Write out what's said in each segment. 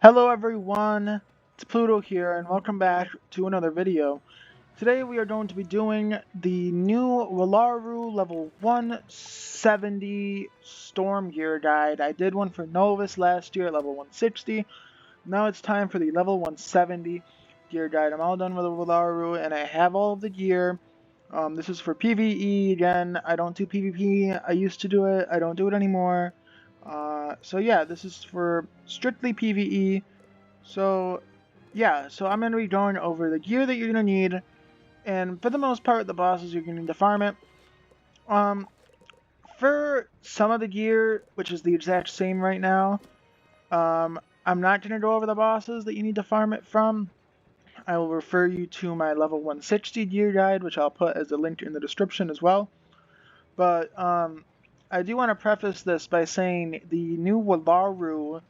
Hello everyone, it's Pluto here and welcome back to another video. Today we are going to be doing the new Wallaru level 170 Storm Gear Guide. I did one for Novus last year at level 160. Now it's time for the level 170 Gear Guide. I'm all done with the Wallaru and I have all of the gear. This is for PvE again. I don't do PvP. I used to do it. I don't do it anymore. So yeah, this is for strictly PvE. So yeah, so I'm going to be going over the gear that you're going to need, and for the most part, the bosses you're going to need to farm it. For some of the gear, which is the exact same right now, I'm not going to go over the bosses that you need to farm it from. I will refer you to my level 160 gear guide, which I'll put as a link in the description as well. But I do want to preface this by saying the new Wallaru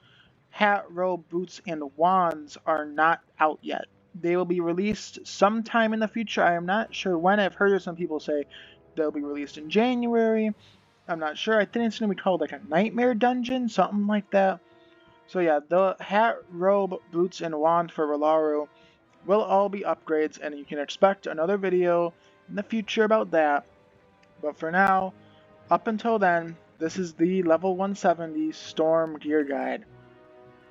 hat, robe, boots, and wands are not out yet. They will be released sometime in the future. I am not sure when. I've heard of some people say they'll be released in January. I'm not sure. I think it's going to be called like a nightmare dungeon, something like that. So yeah, the hat, robe, boots, and wand for Wallaru will all be upgrades, and you can expect another video in the future about that. But for now, up until then, this is the level 170 Storm Gear Guide.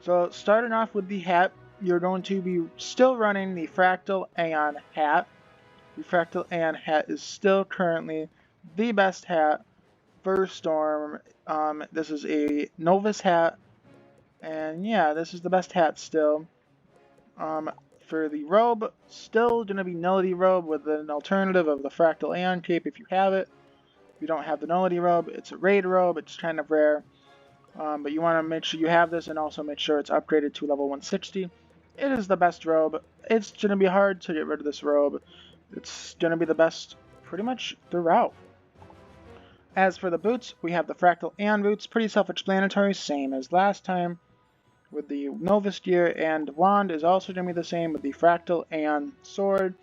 So starting off with the hat, you're going to be still running the Fractal Aeon hat. The Fractal Aeon hat is still currently the best hat for Storm. This is a Novus hat, and yeah, this is the best hat still. For the robe, still going to be Nullity robe with an alternative of the Fractal Aeon cape if you have it. If you don't have the Nullity robe, it's a raid robe. It's kind of rare. But you want to make sure you have this and also make sure it's upgraded to level 160. It is the best robe. It's going to be hard to get rid of this robe. It's going to be the best pretty much throughout. As for the boots, we have the Fractal Aeon boots. Pretty self-explanatory, same as last time. With the Novus gear, and wand is also going to be the same with the Fractal Aeon sword.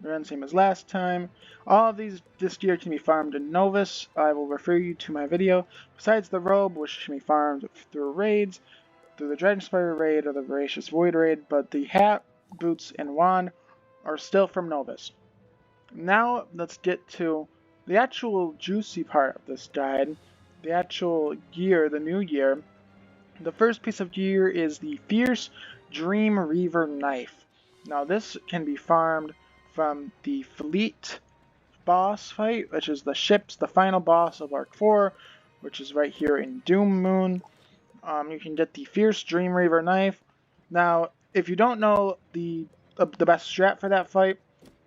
Again, same as last time. All of this gear can be farmed in Novus. I will refer you to my video. Besides the robe, which can be farmed through raids, through the Dragonspire raid or the Voracious Void raid, but the hat, boots, and wand are still from Novus. Now let's get to the actual juicy part of this guide, the actual gear, the new gear. The first piece of gear is the Fierce Dream Reaver Knife. Now this can be farmed from the Fleet boss fight, which is the final boss of Arc 4, which is right here in Doom Moon. You can get the Fierce Dream Reaver Knife. Now, if you don't know the best strat for that fight,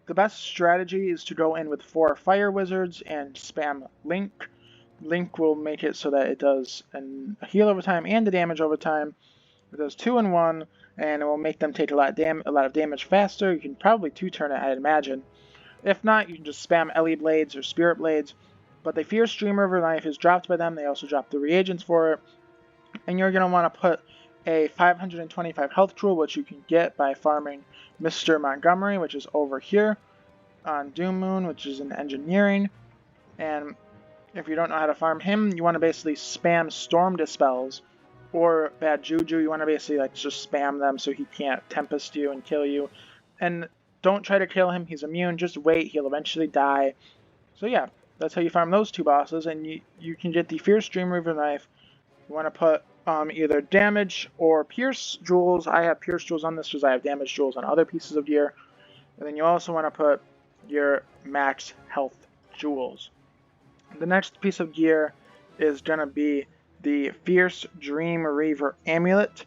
the best strategy is to go in with 4 Fire Wizards and spam Link. Link will make it so that it does a heal over time and the damage over time. It does 2 in 1, and it will make them take a lot of damage faster. You can probably 2-turn it, I'd imagine. If not, you can just spam Ellie Blades or Spirit Blades. But the Fierce Dream Reaver Knife is dropped by them. They also drop the reagents for it. And you're going to want to put a 525 health jewel, which you can get by farming Mr. Montgomery, which is over here on Doom Moon, which is in engineering. And if you don't know how to farm him, you want to basically spam Storm Dispels or Bad Juju. You want to basically just spam them so he can't Tempest you and kill you. And don't try to kill him, he's immune, just wait, he'll eventually die. So yeah, that's how you farm those 2 bosses, and you can get the Fierce Dream Reaver Knife. You want to put either damage or pierce jewels. I have pierce jewels on this because I have damage jewels on other pieces of gear. And then you also want to put your max health jewels. The next piece of gear is going to be the Fierce Dream Reaver Amulet,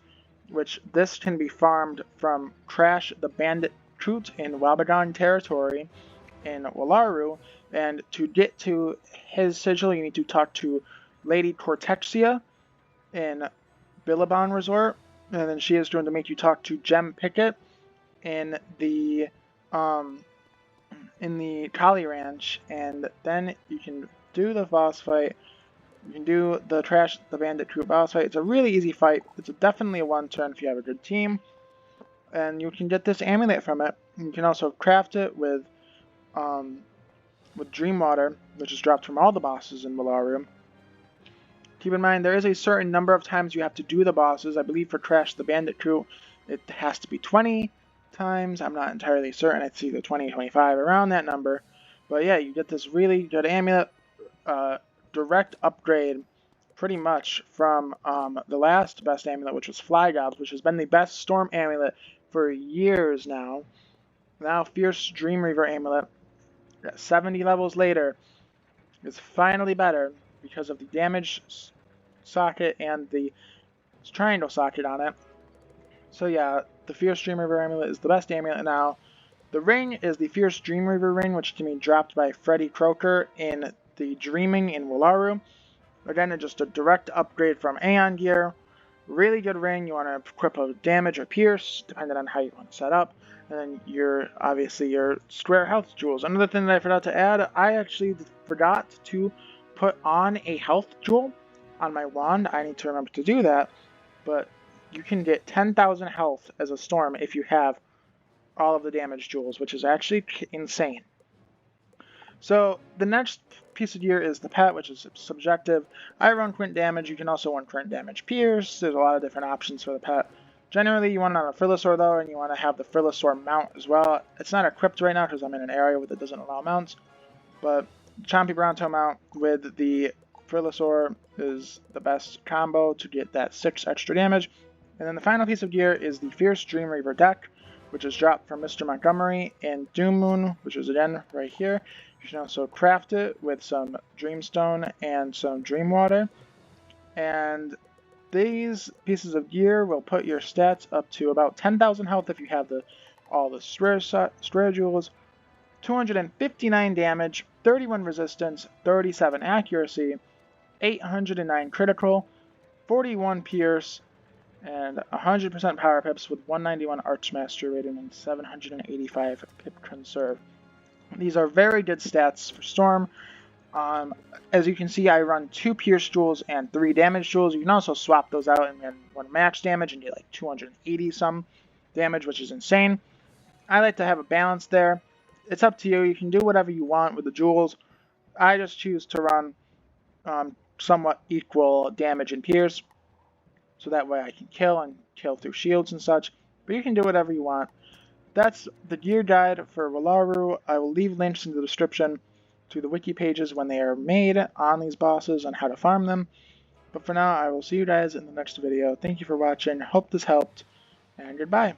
which this can be farmed from Crash the Bandit Recruit in Wabagon territory in Wallaru, and to get to his sigil you need to talk to Lady Cortexia in Billabong Resort, and then she is going to make you talk to Gem Pickett in the Kali Ranch, and then you can do the boss fight. You can do the Crash the Bandit Crew boss fight. It's a really easy fight. It's definitely a 1-turn if you have a good team. And you can get this amulet from it. You can also craft it with Dream Water, which is dropped from all the bosses in Wallaru. Keep in mind, there is a certain number of times you have to do the bosses. I believe for Crash the Bandicoot, it has to be 20 times. I'm not entirely certain. It's either 20 or 25, around that number. But yeah, you get this really good amulet, direct upgrade, pretty much from the last best amulet, which was Fly Gobs, which has been the best Storm amulet for years now. Now Fierce Dream Reaver amulet, 70 levels later, is finally better because of the damage socket and the triangle socket on it. So yeah, the Fierce Dream Reaver amulet is the best amulet now. The ring is the Fierce Dream Reaver ring, which can be dropped by Freddy Croker in the Dreaming in Wallaru. Again, it's just a direct upgrade from Aeon Gear. Really good ring. You want to equip a damage or pierce, depending on how you want to set up. And then obviously your square health jewels. Another thing that I forgot to add, I actually forgot to put on a health jewel on my wand. I need to remember to do that. But you can get 10,000 health as a Storm if you have all of the damage jewels, which is actually insane. So the next piece of gear is the pet, which is subjective. I run crit damage. You can also run crit damage pierce. There's a lot of different options for the pet. Generally, you want it on a Frillasaur though, and you want to have the Frillasaur mount as well. It's not equipped right now because I'm in an area that doesn't allow mounts, but Chompy Bronto mount with the Frillasaur is the best combo to get that 6 extra damage. And then the final piece of gear is the Fierce Dream Reaver deck, which is dropped from Mr. Montgomery in Doom Moon, which is again right here. You can also craft it with some Dreamstone and some Dream Water. And these pieces of gear will put your stats up to about 10,000 health if you have all the square jewels, 259 damage, 31 resistance, 37 accuracy, 809 critical, 41 pierce, and 100% power pips with 191 Archmaster rating and 785 pip conserve. These are very good stats for Storm. As you can see, I run 2 Pierce Jewels and 3 Damage Jewels. You can also swap those out and then run max damage and get like 280 some damage, which is insane. I like to have a balance there. It's up to you. You can do whatever you want with the jewels. I just choose to run somewhat equal damage and Pierce, so that way I can kill through shields and such. But you can do whatever you want. That's the gear guide for Wallaru. I will leave links in the description to the wiki pages when they are made on these bosses and how to farm them. But for now, I will see you guys in the next video. Thank you for watching. Hope this helped, and goodbye.